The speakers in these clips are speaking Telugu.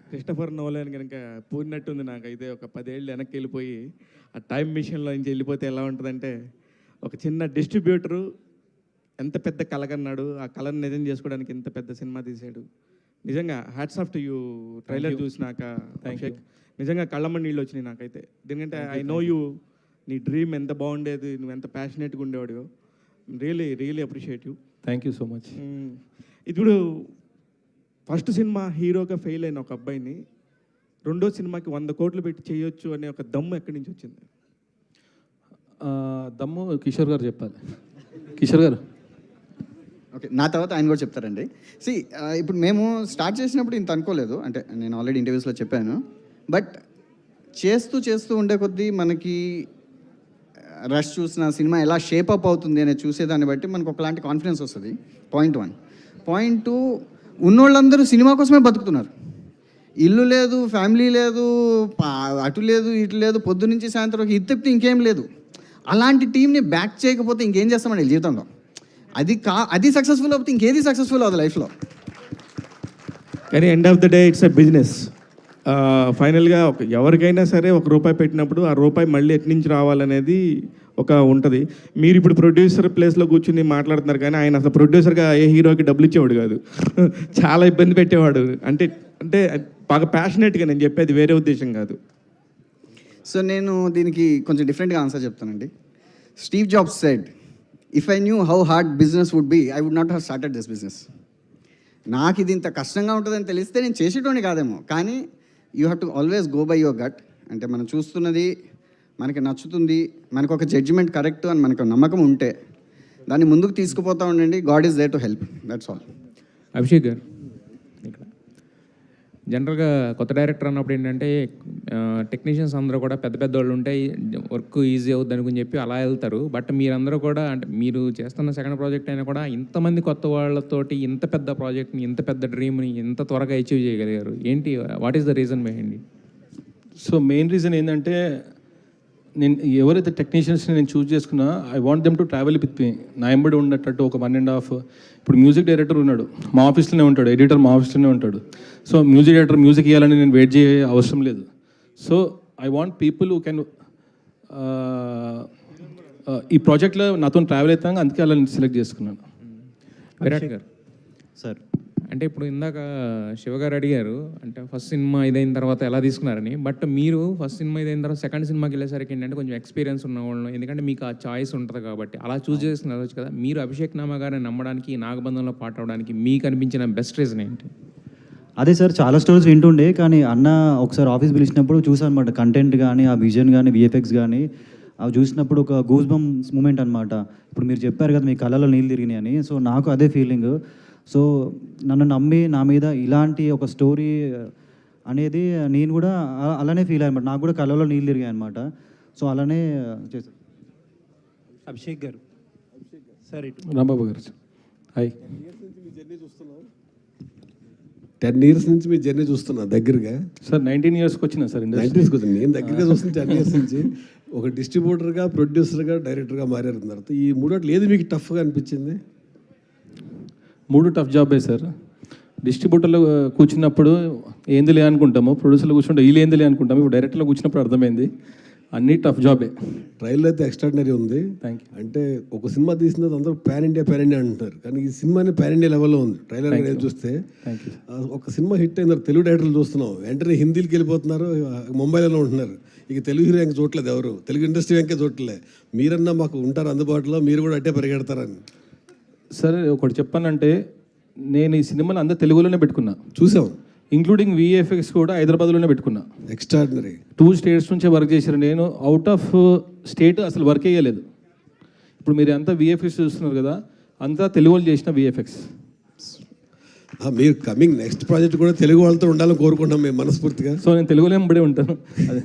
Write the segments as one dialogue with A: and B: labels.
A: క్రిస్టఫర్ నోలన్ కనుక పూరినట్టుంది నాకైతే. ఒక 10 ఏళ్ళు వెనక్కి వెళ్ళిపోయి ఆ టైం మిషన్లో నుంచి వెళ్ళిపోతే ఎలా ఉంటుందంటే, ఒక చిన్న డిస్ట్రిబ్యూటరు ఎంత పెద్ద కలగన్నాడు, ఆ కళను నిజం చేసుకోవడానికి ఇంత పెద్ద సినిమా తీశాడు. నిజంగా hats off to you. Trailer చూసినాక అభిషేక్ నిజంగా కళ్ళమ్మ నీళ్ళు వచ్చినాయి నాకైతే. ఎందుకంటే ఐ నో యూ, నీ డ్రీమ్ ఎంత బాగుండేది, నువ్వు ఎంత ప్యాషనేట్గా ఉండేవాడు. Really appreciate you.
B: Thank you so much.
A: ఇప్పుడు ఫస్ట్ సినిమా హీరోగా ఫెయిల్ అయిన ఒక అబ్బాయిని రెండో సినిమాకి 100 కోట్లు పెట్టి చేయొచ్చు అనే ఒక దమ్ము ఎక్కడి నుంచి వచ్చింది?
B: దమ్ము కిషోర్ గారు చెప్పాలి. కిషోర్ గారు.
C: ఓకే, నా తర్వాత ఆయన కూడా చెప్తారండి. ఇప్పుడు మేము స్టార్ట్ చేసినప్పుడు ఇంత అనుకోలేదు, అంటే నేను ఆల్రెడీ ఇంటర్వ్యూస్లో చెప్పాను. బట్ చేస్తూ ఉండే కొద్దీ మనకి రష్ చూసిన సినిమా ఎలా షేప్ అప్ అవుతుంది అనేది చూసేదాన్ని బట్టి మనకు ఒకలాంటి కాన్ఫిడెన్స్ వస్తుంది. పాయింట్ 1. పాయింట్ 2, ఉన్నోళ్ళందరూ సినిమా కోసమే బతుకుతున్నారు. ఇల్లు లేదు, ఫ్యామిలీ లేదు, అటు లేదు, ఇటు లేదు, పొద్దు నుంచి సాయంత్రం ఇది తప్పితే ఇంకేం లేదు. అలాంటి టీంని బ్యాక్ చేయకపోతే ఇంకేం చేస్తామండి జీవితంలో? అది సక్సెస్ఫుల్ అవుతుంది, ఇంకేది సక్సెస్ఫుల్ అవుతుంది లైఫ్లో.
A: కానీ end of the day it's a business. ఫైనల్గా ఎవరికైనా సరే ₹1 పెట్టినప్పుడు ఆ రూపాయి మళ్ళీ ఎటు నుంచి రావాలనేది ఒక ఉంటుంది. మీరు ఇప్పుడు ప్రొడ్యూసర్ ప్లేస్లో కూర్చుని మాట్లాడుతున్నారు, కానీ ఆయన అసలు ప్రొడ్యూసర్గా ఏ హీరోకి డబ్బులు ఇచ్చేవాడు కాదు. చాలా ఇబ్బంది పెట్టేవాడు. అంటే అంటే బాగా ప్యాషనేట్గా నేను చెప్పేది, వేరే ఉద్దేశం కాదు.
C: సో నేను దీనికి కొంచెం డిఫరెంట్గా ఆన్సర్ చెప్తానండి. Steve Jobs said, if I knew how hard business would be, I would not have started this business. నాకు ఇది ఇంత కష్టంగా ఉంటుందని తెలిస్తే నేను చేసేటోని కాదేమో. కానీ you have to always go by your gut. అంటే మనం చూస్తున్నది మనకి నచ్చుతుంది, మనకు ఒక జడ్జిమెంట్ కరెక్ట్ అని మనకు నమ్మకం ఉంటే దాన్ని ముందుకు తీసుకుపోతూ ఉండండి. God is there to help, that's all.
D: Abhishek గారు, ఇక్కడ జనరల్గా కొత్త డైరెక్టర్ అన్నప్పుడు ఏంటంటే టెక్నీషియన్స్ అందరూ కూడా పెద్ద వాళ్ళు ఉంటాయి, వర్క్ ఈజీ అవుద్ది అనుకుని చెప్పి అలా వెళ్తారు. బట్ మీరందరూ కూడా, అంటే మీరు చేస్తున్న సెకండ్ ప్రాజెక్ట్ అయినా కూడా ఇంతమంది కొత్త వాళ్ళతోటి ఇంత పెద్ద ప్రాజెక్ట్ని, ఇంత పెద్ద డ్రీమ్ని ఇంత త్వరగా అచీవ్ చేయగలిగారు. ఏంటి, what is the reason behind it?
B: So main reason ఏంటంటే, నేను ఎవరైతే టెక్నీషియన్స్ని నేను చూస్ చేసుకున్నా, I want them to travel with me. నా ఎంబడి ఉన్నట్టు ఒక 1.5. ఇప్పుడు మ్యూజిక్ డైరెక్టర్ ఉన్నాడు, మా ఆఫీస్లోనే ఉంటాడు. ఎడిటర్ మా ఆఫీస్లోనే ఉంటాడు. సో మ్యూజిక్ డైరెక్టర్ మ్యూజిక్ ఇవ్వాలని నేను వెయిట్ చేయ అవసరం లేదు. So I want people who can ఈ ప్రాజెక్ట్లో నాతో ట్రావెల్ అవుతాను. అందుకే అలా నేను సెలెక్ట్ చేసుకున్నాను.
D: విరాట్ గారు సార్, అంటే ఇప్పుడు ఇందాక శివగారు అడిగారు, అంటే ఫస్ట్ సినిమా ఇదైన తర్వాత ఎలా తీసుకున్నారని. బట్ మీరు ఫస్ట్ సినిమా ఇదైన తర్వాత సెకండ్ సినిమాకి వెళ్ళేసరికి ఏంటంటే కొంచెం ఎక్స్పీరియన్స్ ఉన్న వాళ్ళు, ఎందుకంటే మీకు ఆ చాయిస్ ఉంటుంది కాబట్టి అలా చూస్ చేసుకుని వెళ్ళచ్చు కదా. మీరు అభిషేక్ నామా గారిని నమ్మడానికి, నాగబంధంలో పాట అవడానికి మీకు అనిపించిన బెస్ట్ రీజన్ ఏంటి?
E: అదే సార్, చాలా స్టోరీస్ వింటుండే, కానీ అన్న ఒకసారి ఆఫీస్ పిలిచినప్పుడు చూసాను అనమాట. కంటెంట్ కానీ, ఆ విజన్ కానీ, విఎఫ్ఎక్స్ కానీ అవి చూసినప్పుడు ఒక గూస్ బంప్స్ మూమెంట్ అనమాట. ఇప్పుడు మీరు చెప్పారు కదా మీ కళ్ళలో నీళ్ళు తిరిగినాయి అని, సో నాకు అదే ఫీలింగ్. సో నన్ను నమ్మి నా మీద ఇలాంటి ఒక స్టోరీ అనేది నేను కూడా అలానే ఫీల్ అయ్యాను. నాకు కూడా కళ్ళలో నీళ్ళు తిరిగాయి అనమాట. సో అలానే చేశాను.
F: అభిషేక్ గారు సార్,
B: రాంబాబు గారు హాయ్.
G: 10 years నుంచి మీ జర్నీ చూస్తున్నా దగ్గరగా.
B: సార్ 19 yearsకి వచ్చినా సార్.
G: 19 వచ్చింది, నేను దగ్గరగా చూస్తున్నా 10 years నుంచి. ఒక డిస్ట్రిబ్యూటర్గా, ప్రొడ్యూసర్గా, డైరెక్టర్గా మారారు తర్వాత. ఈ మూడోట్లు ఏది మీకు టఫ్గా అనిపించింది?
B: 3 టఫ్ జాబే సార్. డిస్ట్రిబ్యూటర్లో కూర్చున్నప్పుడు ఏందిలే అనుకుంటాము, ప్రొడ్యూసర్లో కూర్చుంటే వీళ్ళు ఏందిలే అనుకుంటాము. ఇప్పుడు డైరెక్టర్లో కూర్చున్నప్పుడు అర్థమైంది అన్నీ టఫ్ జాబే.
G: ట్రైలర్ అయితే ఎక్స్ట్రాడినరీ ఉంది.
B: Thank you.
G: అంటే ఒక సినిమా తీసిన అందరూ పాన్ ఇండియా అంటున్నారు, కానీ ఈ సినిమాని పాన్ ఇండియా లెవెల్లో ఉంది. ట్రైలర్ అనేది చూస్తే ఒక సినిమా హిట్ అయిన తెలుగు డైరెక్టర్లు చూస్తున్నాం, వెంటనే హిందీకి వెళ్ళిపోతున్నారు, ముంబైలో ఉంటున్నారు. ఇక తెలుగు హీరో ఇంకా చూడలేదు, ఎవరు తెలుగు ఇండస్ట్రీ వెంకే చూడలే. మీరన్నా మాకు ఉంటారు అందుబాటులో, మీరు కూడా అట్టే పరిగెడతారని.
B: సరే ఒకటి చెప్పానంటే, నేను ఈ సినిమాని అందరు తెలుగులోనే పెట్టుకున్నా,
G: చూసాం.
B: ఇంక్లూడింగ్ విఎఫ్ఎక్స్ కూడా హైదరాబాద్లోనే పెట్టుకున్నా.
G: ఎక్స్ట్రాడినరీ.
B: 2 states నుంచే వర్క్ చేశారు. నేను అవుట్ ఆఫ్ స్టేట్ అసలు వర్క్ చేయలేదు. ఇప్పుడు మీరు అంతా విఎఫ్ఎక్స్ చూస్తున్నారు కదా, అంతా తెలుగు వాళ్ళు చేసిన విఎఫ్ఎక్స్.
G: మీరు కమింగ్ నెక్స్ట్ ప్రాజెక్ట్ కూడా తెలుగు వాళ్ళతో ఉండాలని కోరుకుంటాం మేము మనస్ఫూర్తిగా.
B: సో నేను తెలుగులో ఎంబడే ఉంటాను. అదే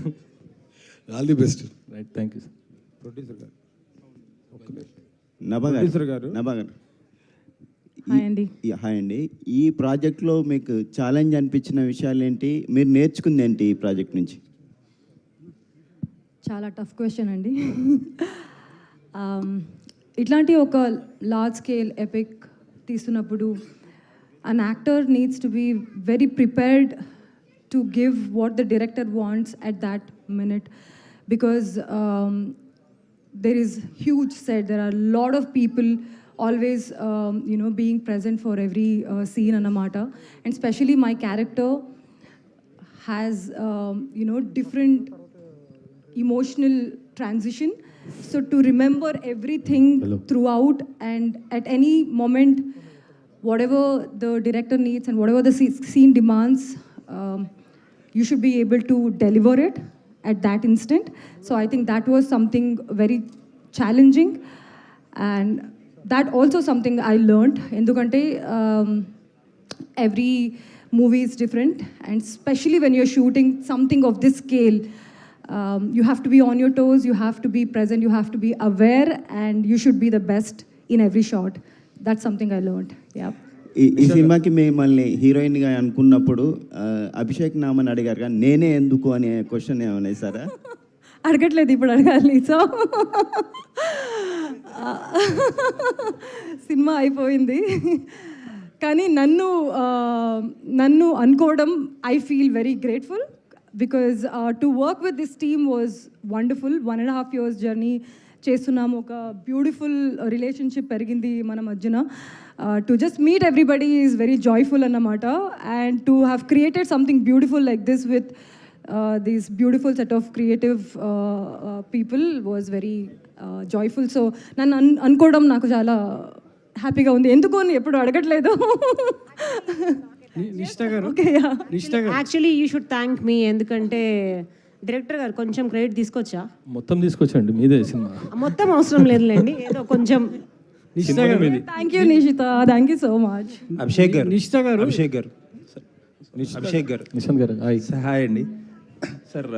G: all the best.
B: Right, thank you sir.
F: Producer గారు
H: నభా గారు హాయ్ అండి. ఈ ప్రాజెక్ట్లో మీకు ఛాలెంజ్ అనిపించిన విషయాలు ఏంటి, మీరు నేర్చుకుంది ఏంటి ఈ ప్రాజెక్ట్ నుంచి?
I: చాలా టఫ్ క్వశ్చన్ అండి. ఇట్లాంటి ఒక లార్జ్ స్కేల్ ఎపిక్ తీస్తున్నప్పుడు an actor needs to be very prepared to give what the director wants at that minute, because there is huge set. There are a lot of people always, being present for every scene anamata. And especially my character has, different emotional transition. So to remember everything throughout, and at any moment, whatever the director needs and whatever the scene demands, you should be able to deliver it at that instant. So I think that was something very challenging, and that also something I learned. Endukante every movie is different, and especially when you're shooting something of this scale, you have to be on your toes, you have to be present, you have to be aware, and you should be the best in every shot. That's something I learned. Yeah.
H: ఈ సినిమాకి మిమ్మల్ని హీరోయిన్గా అనుకున్నప్పుడు అభిషేక్ నామని అడిగారు కానీ నేనే ఎందుకు అనే క్వశ్చన్ ఏమైనా వేసారా?
I: అడగట్లేదు, ఇప్పుడు అడగాలి. సో సినిమా అయిపోయింది, కానీ నన్ను అనుకోవడం I feel very grateful, because to work with this team was wonderful. 1.5 years journey చేస్తున్నాము, ఒక బ్యూటిఫుల్ రిలేషన్షిప్ పెరిగింది మన మధ్యన. To just meet everybody is very joyful అన్నమాట, and to have created something beautiful like this with these beautiful set of creative people was very joyful. So nanu ankodam naku chaala happy ga undi. Enduko ani eppudu adagట్లేదు.
F: నిష్ఠా గారు,
I: ఓకే, యా,
F: నిష్ఠా గారు,
J: యాక్చువల్లీ యూ షుడ్ థ్యాంక్ మీ, ఎందుకంటే డైరెక్టర్ గారు కొంచెం క్రెడిట్ తీసుకొచ్చా.
B: మొత్తం తీసుకొచ్చండి, మీదే సినిమా.
J: మొత్తం అవసరం లేదులేండి, ఏదో కొంచెం.
F: నిష్ఠా గారు,
I: thank you Nishita, thank you so much.
F: Abhishek గారు, నిష్ఠా గారు,
K: అభిషేక్ గారు, అభిషేక్ గారు,
B: నిశాంత్ గారు, హాయ్.
K: హాయ్ అండి సార్.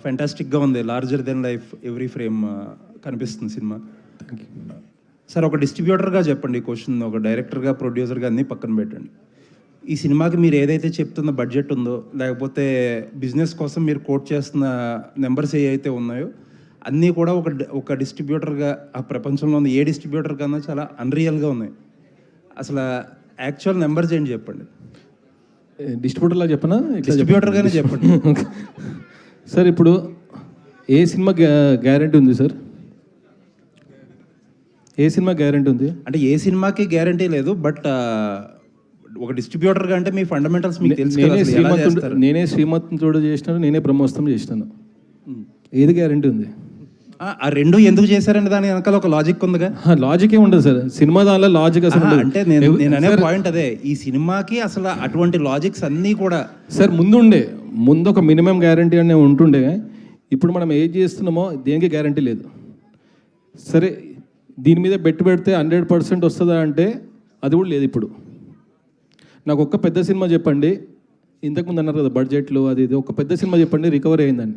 K: ఫెంటాస్టిక్గా ఉంది, larger than life every frame కనిపిస్తుంది సినిమా. సార్, ఒక డిస్ట్రిబ్యూటర్గా చెప్పండి క్వశ్చన్, ఒక డైరెక్టర్గా ప్రొడ్యూసర్గా అన్నీ పక్కన పెట్టండి. ఈ సినిమాకి మీరు ఏదైతే చెప్తున్న బడ్జెట్ ఉందో, లేకపోతే బిజినెస్ కోసం మీరు కోట్ చేస్తున్న నెంబర్స్ ఏవైతే ఉన్నాయో అన్నీ కూడా ఒక డిస్ట్రిబ్యూటర్గా ఆ ప్రపంచంలో ఉన్న ఏ డిస్ట్రిబ్యూటర్ కన్నా చాలా అన్రియల్గా ఉన్నాయి. అసలు యాక్చువల్ నెంబర్స్ ఏంటి చెప్పండి.
B: డిస్ట్రిబ్యూటర్లా చెప్పనా?
K: డిస్ట్రిబ్యూటర్గానే చెప్పండి.
B: సార్, ఇప్పుడు ఏ సినిమా గ్యారంటీ ఉంది సార్? ఏ సినిమా గ్యారంటీ ఉంది
K: అంటే ఏ సినిమాకి గ్యారంటీ లేదు, బట్ ఒక డిస్ట్రిబ్యూటర్గా అంటే మీ ఫండమెంటల్స్ మీకు తెలుసు కదా, అసలు ఎలా చేస్తారు?
B: నేనే శ్రీమంతుడు చేసినాను, నేనే బ్రహ్మోత్సవం చేసినాను. ఏది గ్యారంటీ ఉంది?
K: ఆ రెండు ఎందుకు చేశారంటే దాని వెనకాల ఒక లాజిక్ ఉందిగా.
B: లాజిక్ ఏ ఉండదు సార్, సినిమా దానిలో లాజిక్ అసలు ఉండదు.
K: అంటే నేను అనే పాయింట్ అదే, ఈ సినిమాకి అసలు అటువంటి లాజిక్స్ అన్నీ కూడా
B: సార్ ముందు ఒక మినిమం గ్యారంటీ అనే ఉంటుండే. ఇప్పుడు మనం ఏం చేస్తున్నామో దేనికి గ్యారంటీ లేదు. సరే, దీని మీద పెడితే 100% వస్తుందా అంటే అది కూడా లేదు. ఇప్పుడు నాకు ఒక్క పెద్ద సినిమా చెప్పండి, ఇంతకుముందు అన్నారు కదా బడ్జెట్లు అది ఇది, ఒక పెద్ద సినిమా చెప్పండి రికవరీ అయిందని.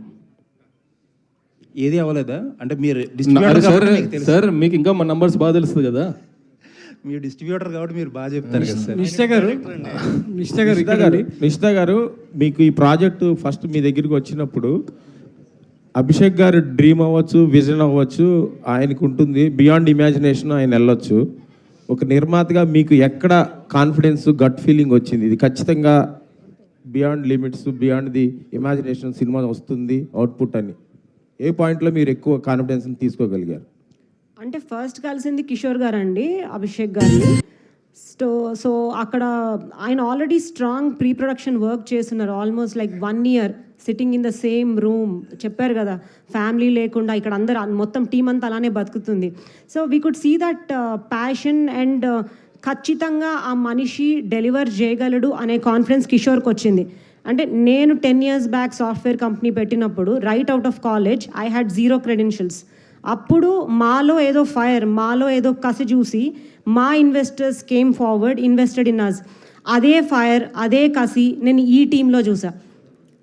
K: ఏది అవ్వలేదా? అంటే మీరు
B: సార్, మీకు ఇంకా మా నంబర్స్ బాగా తెలుస్తుంది కదా,
K: మీరు డిస్ట్రిబ్యూటర్ కాబట్టి మీరు బాగా చెప్తారు కదా సార్.
F: నిష్ఠా గారు, మీకు ఈ ప్రాజెక్టు ఫస్ట్ మీ దగ్గరికి వచ్చినప్పుడు అభిషేక్ గారు డ్రీమ్ అవ్వచ్చు, విజన్ అవ్వచ్చు, ఆయనకు ఉంటుంది, బియాండ్ ఇమాజినేషన్ ఆయన వెళ్ళొచ్చు. ఒక నిర్మాతగా మీకు ఎక్కడ కాన్ఫిడెన్స్, గట్ ఫీలింగ్ వచ్చింది ఇది ఖచ్చితంగా beyond limits, beyond the imagination cinema వస్తుంది అవుట్పుట్ అని? ఏ పాయింట్లో మీరు ఎక్కువ కాన్ఫిడెన్స్ని తీసుకోగలిగారు?
J: అంటే ఫస్ట్ కలిసింది కిషోర్ గారు అండి, అభిషేక్ గారిని. సో అక్కడ ఆయన already strong pre production work చేస్తున్నారు, almost like 1 year sitting in the same room. చెప్పారు కదా, ఫ్యామిలీ లేకుండా ఇక్కడ అందరు మొత్తం టీం అంతా అలానే బతుకుతుంది. So we could see that passion and ఖచ్చితంగా ఆ మనిషి డెలివర్ చేయగలడు అనే కాన్ఫిడెన్స్ కిషోర్కి వచ్చింది. అంటే నేను 10 years బ్యాక్ సాఫ్ట్వేర్ కంపెనీ పెట్టినప్పుడు right out of college I had 0 credentials. అప్పుడు మాలో ఏదో ఫైర్, మాలో ఏదో కసి చూసి మా investors came forward, invested in us. అదే ఫైర్, అదే కసి నేను ఈ టీంలో చూసా,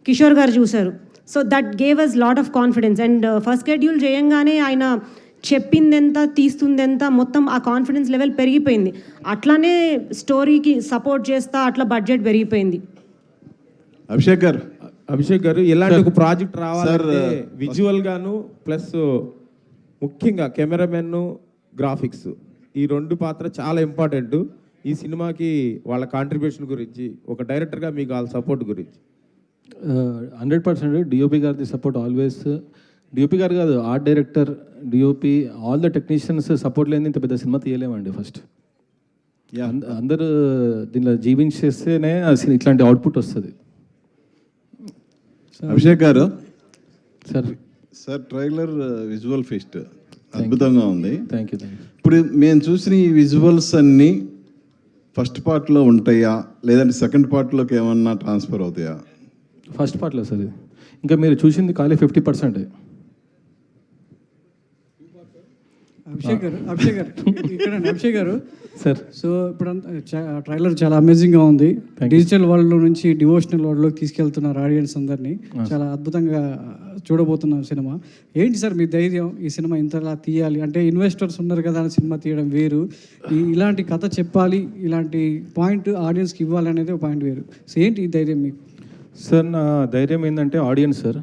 J: కిషోర్ గారు చూశారు. So that gave us lot of confidence. And first schedule చేయంగానే ఆయన చెప్పిందెంత, తీస్తుందెంత, మొత్తం ఆ కాన్ఫిడెన్స్ లెవెల్ పెరిగిపోయింది. అట్లానే స్టోరీకి సపోర్ట్ చేస్తా అట్లా బడ్జెట్ పెరిగిపోయింది.
F: అభిషేక్ గారు ఇలాంటి ఒక ప్రాజెక్ట్ రావాలంటే విజువల్ గాను ప్లస్ ముఖ్యంగా కెమెరామెన్, గ్రాఫిక్స్, ఈ 2 పాత్ర చాలా ఇంపార్టెంట్. ఈ సినిమాకి వాళ్ళ కాంట్రిబ్యూషన్ గురించి, ఒక డైరెక్టర్గా మీకు వాళ్ళ సపోర్ట్ గురించి?
B: 100% డిఓపి గారిది సపోర్ట్ ఆల్వేస్. డిఓపి గారు కాదు, art director, DOP, all the technicians support లేని ఇంత పెద్ద సినిమా తీయలేమండి. ఫస్ట్ అందరూ దీనిలో జీవించేస్తేనే ఇట్లాంటి అవుట్పుట్ వస్తుంది.
L: అభిషేక్ గారు
B: sir
L: sir trailer visual feast అద్భుతంగా ఉంది.
B: Thank you.
L: ఇప్పుడు మేము చూసిన ఈ విజువల్స్ అన్నీ ఫస్ట్ పార్ట్లో ఉంటాయా, లేదంటే సెకండ్ పార్ట్లోకి ఏమన్నా ట్రాన్స్ఫర్ అవుతాయా?
B: ఫస్ట్ పార్ట్లో సార్ ఇది. ఇంకా మీరు చూసింది ఖాళీ 50%.
M: అభిషేక్ గారు ఇక్కడ అభిషేక్ గారు
B: సార్,
M: సో ఇప్పుడు ట్రైలర్ చాలా అమేజింగ్గా ఉంది. డిజిటల్ వరల్డ్ నుంచి డివోషనల్ వరల్డ్లోకి తీసుకెళ్తున్నారు ఆడియన్స్ అందరినీ. చాలా అద్భుతంగా చూడబోతున్నాం సినిమా. ఏంటి సార్ మీ ధైర్యం ఈ సినిమా ఇంతలా తీయాలి అంటే? ఇన్వెస్టర్స్ ఉన్నారు కదా అని సినిమా తీయడం వేరు, ఇలాంటి కథ చెప్పాలి, ఇలాంటి పాయింట్ ఆడియన్స్కి ఇవ్వాలి అనేది ఒక పాయింట్ వేరు. సో ఏంటి ఈ ధైర్యం మీకు?
B: సార్ నా ధైర్యం ఏంటంటే ఆడియన్స్ సార్.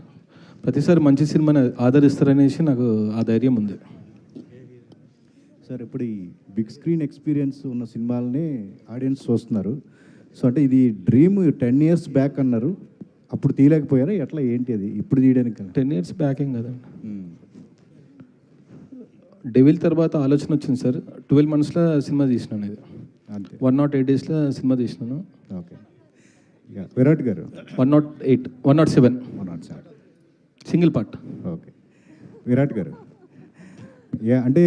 B: ప్రతిసారి మంచి సినిమాని ఆదరిస్తారనేసి నాకు ఆ ధైర్యం ఉంది
E: సార్. ఇప్పుడు ఈ బిగ్ స్క్రీన్ ఎక్స్పీరియన్స్ ఉన్న సినిమాలని ఆడియన్స్ చూస్తున్నారు. సో అంటే ఇది డ్రీమ్ 10 years బ్యాక్ అన్నారు, అప్పుడు తీయలేకపోయారా ఎట్లా, ఏంటి అది ఇప్పుడు తీయడానికి?
B: 10 years బ్యాకింగ్ కదండి. డెవిల్ తర్వాత ఆలోచన వచ్చింది సార్. 12 monthsలో సినిమా తీసినాను. ఇది
E: అంతే.
B: 108 daysలో సినిమా తీసినాను.
E: ఓకే. విరాట్ గారు
B: 108, 107 సింగిల్ పార్ట్.
E: ఓకే. విరాట్ గారు అంటే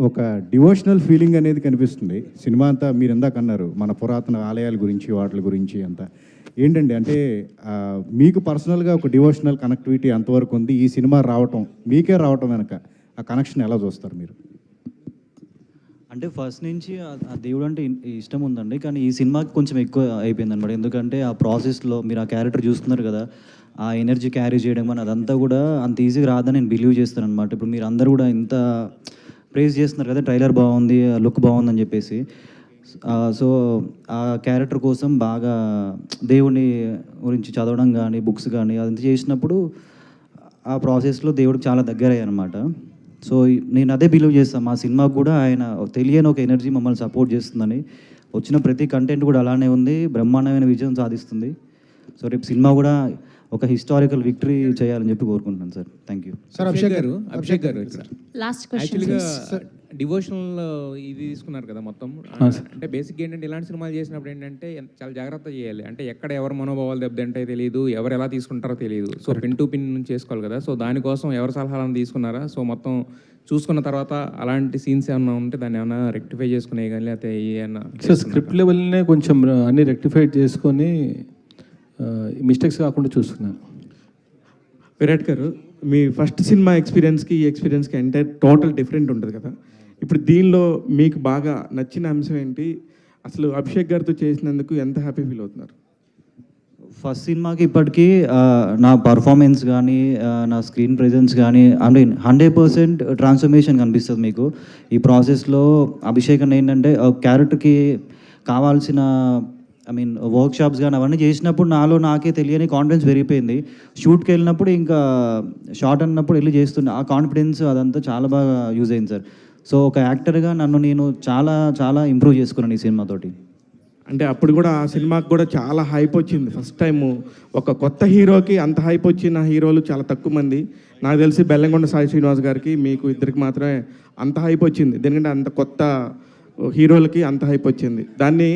E: ఒక డివోషనల్ ఫీలింగ్ అనేది కనిపిస్తుంది సినిమా అంతా. మీరు ఇందాక అన్నారు మన పురాతన ఆలయాల గురించి, వాటి గురించి అంతా. ఏంటండి అంటే మీకు పర్సనల్గా ఒక డివోషనల్ కనెక్టివిటీ అంతవరకు ఉంది ఈ సినిమా రావటం, మీకే రావటం వెనక ఆ కనెక్షన్ ఎలా చూస్తారు మీరు?
N: అంటే ఫస్ట్ నుంచి ఆ దేవుడు అంటే ఇష్టం ఉందండి, కానీ ఈ సినిమాకి కొంచెం ఎక్కువ అయిపోయింది అనమాట. ఎందుకంటే ఆ ప్రాసెస్లో మీరు ఆ క్యారెక్టర్ చూస్తున్నారు కదా, ఆ ఎనర్జీ క్యారీ చేయడం కానీ అదంతా కూడా అంత ఈజీగా రాదని నేను బిలీవ్ చేస్తాను అనమాట. ఇప్పుడు మీరు అందరూ కూడా ఇంత ప్రేజ్ చేస్తున్నారు కదా, ట్రైలర్ బాగుంది, లుక్ బాగుందని చెప్పేసి. సో ఆ క్యారెక్టర్ కోసం బాగా దేవుని గురించి చదవడం కానీ, బుక్స్ కానీ అదంతా చేసినప్పుడు ఆ ప్రాసెస్లో దేవుడికి చాలా దగ్గర అయ్యానమాట. సో నేను అదే బిలీవ్ చేస్తాను, మా సినిమాకు కూడా ఆయన తెలియని ఒక ఎనర్జీ మమ్మల్ని సపోర్ట్ చేస్తుందని. వచ్చిన ప్రతి కంటెంట్ కూడా అలానే ఉంది, బ్రహ్మాండమైన విజయం సాధిస్తుంది. సో రేపు సినిమా కూడా ఒక హిస్టారికల్ విక్టరీ చేయాలని చెప్పి కోరుకుంటున్నాను sir. Thank you
D: sir. Abhishek గారు
O: లాస్ట్ క్వశ్చన్.
D: యాక్చువల్గా డివోషనల్ ఇది తీసుకున్నారు కదా మొత్తం. అంటే బేసిక్ ఏంటంటే ఇలాంటి సినిమాలు చేసినప్పుడు ఏంటంటే చాలా జాగ్రత్త చేయాలి. అంటే ఎక్కడ ఎవరు మనోభావాలు దెబ్బతింటాయో తెలియదు, ఎవరు ఎలా తీసుకుంటారో తెలియదు. సో పిన్ టు పిన్ నుంచి చేసుకోవాలి కదా. సో దానికోసం ఎవరి సలహాలను తీసుకున్నారా? సో మొత్తం చూసుకున్న తర్వాత అలాంటి సీన్స్ ఏమన్నా ఉంటే దాన్ని ఏమైనా రెక్టిఫై చేసుకునే కానీ లేకపోతే ఏమన్నా
B: స్క్రిప్ట్ లెవెల్నే కొంచెం అన్ని రెక్టిఫై చేసుకొని మిస్టేక్స్ కాకుండా చూసుకున్నాను.
A: విరాట్ గారు, మీ ఫస్ట్ సినిమా ఎక్స్పీరియన్స్కి ఈ ఎక్స్పీరియన్స్కి అంటే టోటల్ డిఫరెంట్ ఉంటుంది కదా. ఇప్పుడు దీనిలో మీకు బాగా నచ్చిన అంశం ఏంటి? అసలు అభిషేక్ గారితో చేసినందుకు ఎంత హ్యాపీ ఫీల్ అవుతున్నారు?
N: ఫస్ట్ సినిమాకి ఇప్పటికీ నా పర్ఫార్మెన్స్ కానీ, నా స్క్రీన్ ప్రెజెన్స్ కానీ, అంటే 100% ట్రాన్స్ఫర్మేషన్ కనిపిస్తుంది మీకు ఈ ప్రాసెస్లో. అభిషేక్ అని ఏంటంటే క్యారెక్టర్కి కావాల్సిన వర్క్షాప్స్ కానీ అవన్నీ చేసినప్పుడు నాలో నాకే తెలియని కాన్ఫిడెన్స్ పెరిగిపోయింది. షూట్కి వెళ్ళినప్పుడు ఇంకా షార్ట్ అన్నప్పుడు వెళ్ళి చేస్తుండే ఆ కాన్ఫిడెన్స్ అదంతా చాలా బాగా యూజ్ అయింది సార్. సో ఒక యాక్టర్గా నన్ను నేను చాలా చాలా ఇంప్రూవ్ చేసుకున్నాను ఈ సినిమాతోటి.
A: అంటే అప్పుడు కూడా ఆ సినిమాకి కూడా చాలా హైప్ వచ్చింది. ఫస్ట్ టైము ఒక కొత్త హీరోకి అంత హైప్ వచ్చిన హీరోలు చాలా తక్కువ మంది. నాకు తెలిసి బెల్లంకొండ సాయి శ్రీనివాస్ గారికి, మీకు ఇద్దరికి మాత్రమే అంత హైప్ వచ్చింది. ఎందుకంటే అంత కొత్త హీరోలకి అంత హైప్ వచ్చింది. దాన్ని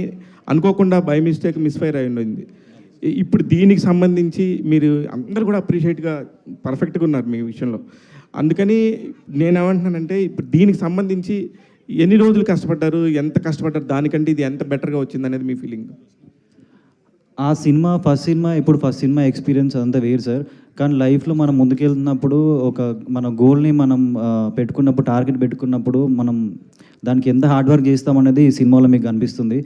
A: అనుకోకుండా బై మిస్టేక్ మిస్ఫైర్ అయి ఉండింది. ఇప్పుడు దీనికి సంబంధించి మీరు అందరూ కూడా అప్రిషియేట్గా పర్ఫెక్ట్గా ఉన్నారు మీ విషయంలో. అందుకని నేనేమంటున్నానంటే ఇప్పుడు దీనికి సంబంధించి ఎన్ని రోజులు కష్టపడ్డారు, ఎంత కష్టపడ్డారు, దానికంటే ఇది ఎంత బెటర్గా వచ్చింది అనేది మీ ఫీలింగ్?
N: ఆ సినిమా ఫస్ట్ సినిమా ఎక్స్పీరియన్స్ అంతా వేరు సార్. కానీ లైఫ్లో మనం ముందుకెళ్తున్నప్పుడు మన గోల్ని మనం పెట్టుకున్నప్పుడు, టార్గెట్ పెట్టుకున్నప్పుడు మనం దానికి ఎంత హార్డ్ వర్క్ చేస్తామనేది ఈ సినిమాలో మీకు కనిపిస్తుంది.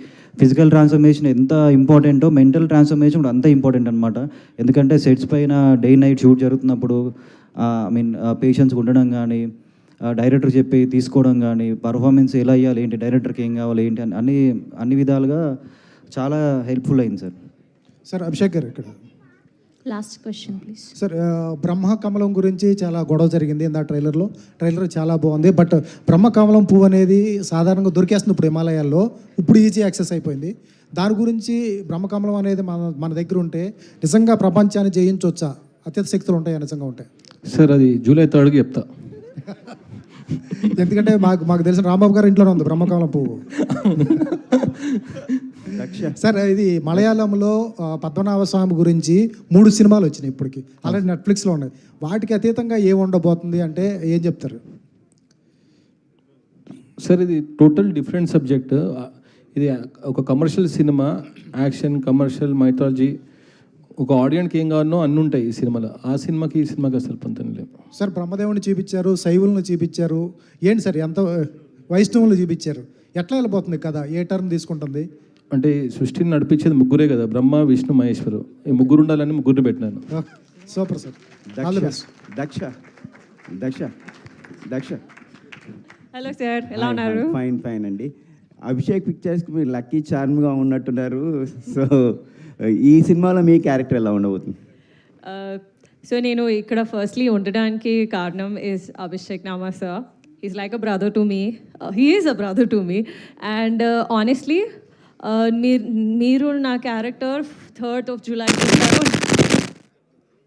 N: ఫిజికల్ ట్రాన్స్ఫర్మేషన్ ఎంత ఇంపార్టెంటో మెంటల్ ట్రాన్స్ఫర్మేషన్ కూడా అంత ఇంపార్టెంట్ అనమాట. ఎందుకంటే సెట్స్ పైన డే నైట్ షూట్ జరుగుతున్నప్పుడు పేషెన్స్ ఉండడం కానీ, డైరెక్టర్ చెప్పి తీసుకోవడం కానీ, పర్ఫార్మెన్స్ ఎలా అయ్యాలి ఏంటి, డైరెక్టర్కి ఏం కావాలి ఏంటి అని అన్ని విధాలుగా చాలా హెల్ప్ఫుల్ అయింది సార్.
M: సార్ అభిషేక్ గారు ఇక్కడ
O: లాస్ట్ క్వశ్చన్ ప్లీజ్.
P: సార్ బ్రహ్మ కమలం గురించి చాలా గొడవ జరిగింది ఇందా ట్రైలర్ చాలా బాగుంది. బట్ బ్రహ్మ కమలం పువ్వు అనేది సాధారణంగా దొరికేస్తుంది ఇప్పుడు హిమాలయాల్లో, ఇప్పుడు ఈజీ యాక్సెస్ అయిపోయింది. దాని గురించి బ్రహ్మకమలం అనేది మన దగ్గర ఉంటే నిజంగా ప్రపంచాన్ని జయించవచ్చా? అత్యత శక్తులు ఉంటాయా నిజంగా ఉంటాయి?
B: సార్ అది జూలై 3కి చెప్తా.
P: ఎందుకంటే మాకు తెలిసిన రాంబాబు గారు ఇంట్లోనే ఉంది బ్రహ్మకమలం పువ్వు. సార్ ఇది మలయాళంలో పద్మనాభ స్వామి గురించి 3 సినిమాలు వచ్చినాయి ఇప్పటికి, అలాగే నెట్ఫ్లిక్స్లో ఉన్నాయి. వాటికి అతీతంగా ఏం ఉండబోతుంది అంటే ఏం చెప్తారు?
B: సార్ ఇది టోటల్ డిఫరెంట్ సబ్జెక్ట్. ఇది ఒక commercial cinema, action, commercial, mythology, ఒక ఆడియన్కి ఏం కావాలనో అన్నీ ఉంటాయి ఈ సినిమాలో. ఆ సినిమాకి ఈ సినిమాకి అసలు పొంతం లేదు.
P: సార్ బ్రహ్మదేవుని చూపించారు, శైవులను చూపించారు, ఏంటి సార్ ఎంత వైష్ణవులు చూపించారు, ఎట్లా వెళ్ళిపోతుంది కదా, ఏ టర్న్ తీసుకుంటుంది?
B: అంటే సృష్టిని నడిపించేది ముగ్గురే కదా, బ్రహ్మ, విష్ణు, మహేశ్వరు. ఈ ముగ్గురు ఉండాలని ముగ్గురిని పెట్టినాను.
P: Super sir.
H: Daksha
J: hello sir, ఎలా ఉన్నారు?
H: ఫైన్ అండి. అభిషేక్ పిక్చర్స్కి మీరు లక్కీ చార్మ్గా ఉన్నట్టున్నారు. సో ఈ సినిమాలో మీ క్యారెక్టర్ ఎలా ఉండబోతుంది?
J: సో నేను ఇక్కడ ఫస్ట్లీ ఉండడానికి కారణం is Abhishek Nama sir. Is like a brother to me, he is a brother to me. And honestly మీరు నా క్యారెక్టర్ 3rd of July చూస్తారు,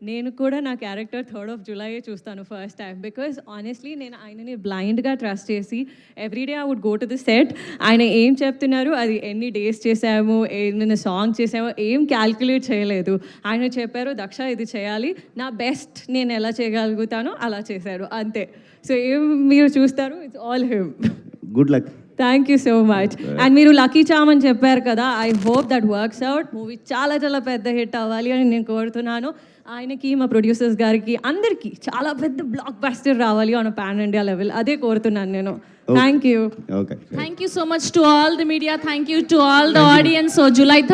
J: నేను కూడా నా క్యారెక్టర్ 3rd of July చూస్తాను ఫస్ట్ టైం. బికాజ్ ఆనెస్ట్లీ నేను ఆయనని బ్లైండ్గా ట్రస్ట్ చేసి everyday I would go to the set. ఆయన ఏం చెప్తున్నారు, అది ఎన్ని డేస్ చేసాము, ఏమైనా సాంగ్ చేసామో ఏం క్యాల్కులేట్ చేయలేదు. ఆయన చెప్పారు దక్ష ఇది చేయాలి, నా బెస్ట్ నేను ఎలా చేయగలుగుతానో అలా చేశారు, అంతే. సో ఏం మీరు చూస్తారు, it's all him.
H: Good luck.
J: Thank you so much. And మీరు లక్కీ చామ్ అని చెప్పారు కదా, I hope that works out. Movie చాలా చాలా పెద్ద హిట్ అవ్వాలి అని నేను కోరుతున్నాను. ఆయనకి, మా ప్రొడ్యూసర్స్ గారికి, అందరికీ చాలా పెద్ద బ్లాక్ బస్టర్ రావాలి ఆన్ పాన్ ఇండియా లెవెల్, అదే కోరుతున్నాను నేను. Thank you.
O: Thank you so much to all the media. Thank you to all the audience. So July 3rd